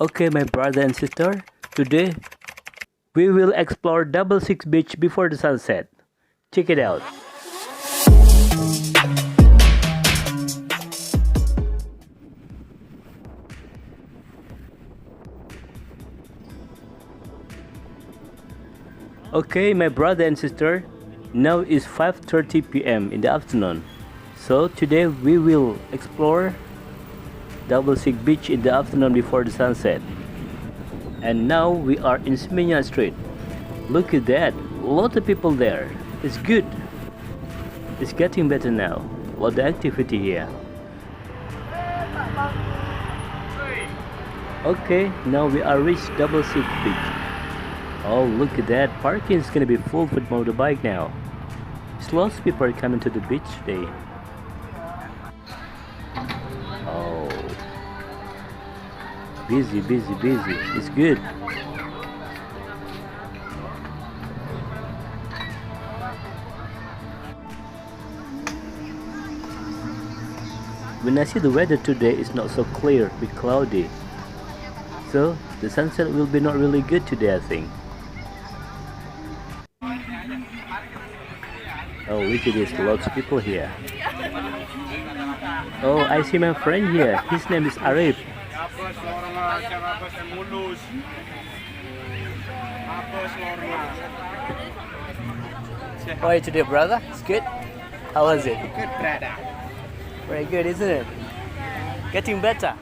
Okay, my brother and sister, today we will explore Double Six Beach before the sunset. Check it out. Okay, my brother and sister, now is 5:30 p.m. in the afternoon. So today we will explore Double Six Beach in the afternoon before the sunset. And now we are in Seminyak Street. Look at that, a lot of people there. It's good. It's getting better now. A lot of activity here. Okay, now we are reached Double Six Beach. Oh, look at that. Parking is gonna be full with motorbike now. There's lots of people are coming to the beach today. Oh, busy, busy, busy. It's good. When I see the weather today is not so clear, but cloudy. So the sunset will be not really good today, I think. Oh, look at this, lots of people here. Oh, I see my friend here. His name is Arif. How are you today, brother? It's good? How was it? Good, brother. Very good, isn't it? Getting better.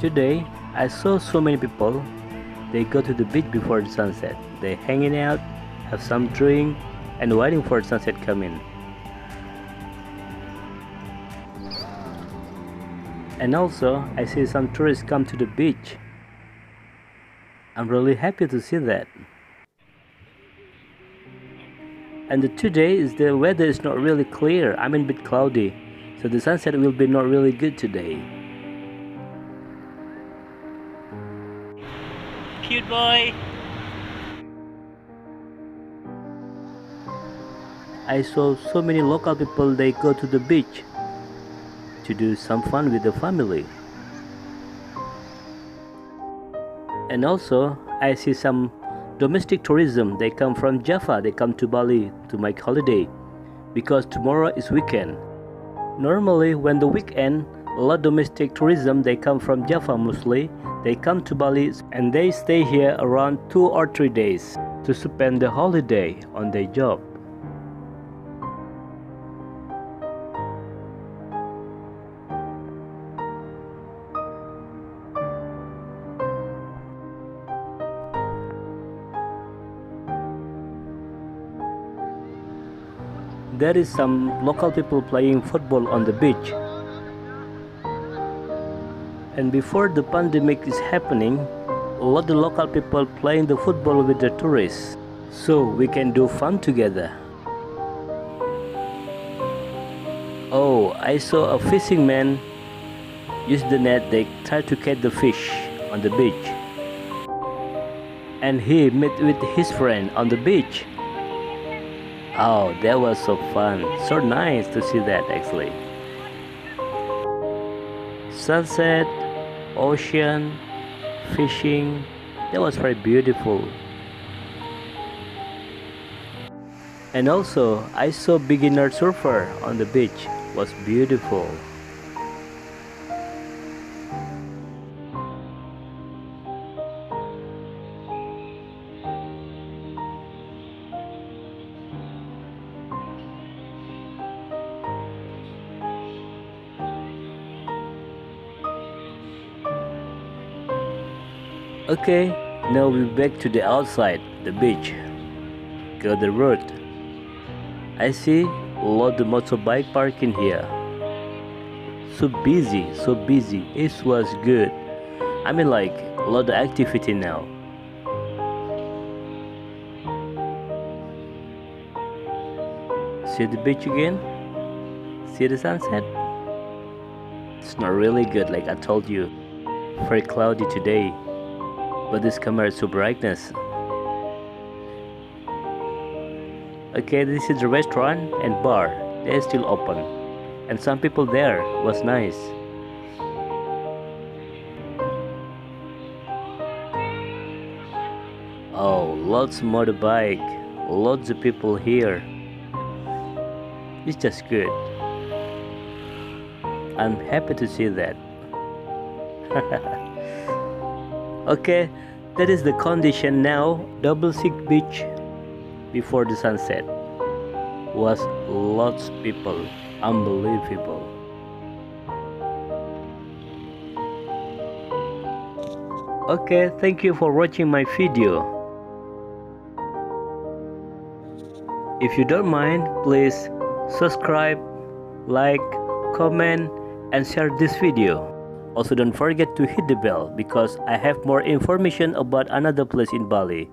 Today, I saw so many people. They go to the beach before the sunset. They hanging out, have some drink, and waiting for sunset coming. And also, I see some tourists come to the beach. I'm really happy to see that. And today is the weather is not really clear. I mean, a bit cloudy, so the sunset will be not really good today. Cute boy. I saw so many local people. They go to the beach to do some fun with the family. And also, I see some domestic tourism. They come from Java. They come to Bali to make holiday because tomorrow is weekend. Normally, when the weekend, a lot of domestic tourism. They come from Java mostly. They come to Bali and they stay here around 2 or 3 days to spend the holiday on their job. There is some local people playing football on the beach. And before the pandemic is happening, a lot of local people playing the football with the tourists. So we can do fun together. Oh, I saw a fishing man use the net. They try to catch the fish on the beach. And he met with his friend on the beach. Oh, that was so fun. So nice to see that actually. Sunset, ocean, fishing. That was very beautiful. And also, I saw beginner surfer on the beach. It was beautiful. Okay, now we're back to the outside, the beach. Go the road. I see a lot of motorbike parking here. So busy, so busy. It was good. I mean like a lot of activity now. See the beach again? See the sunset? It's not really good like I told you. Very cloudy today. But this camera is so brightness. Okay, this is the restaurant and bar. They're still open. And some people there was nice. lots motorbike, lots of people here. It's just good. I'm happy to see that. Okay, that is the condition now. Double Sick Beach before the sunset was lots of people, unbelievable. Okay, thank you for watching my video. If you don't mind, please subscribe, like, comment, and share this video. Also, don't forget to hit the bell because I have more information about another place in Bali.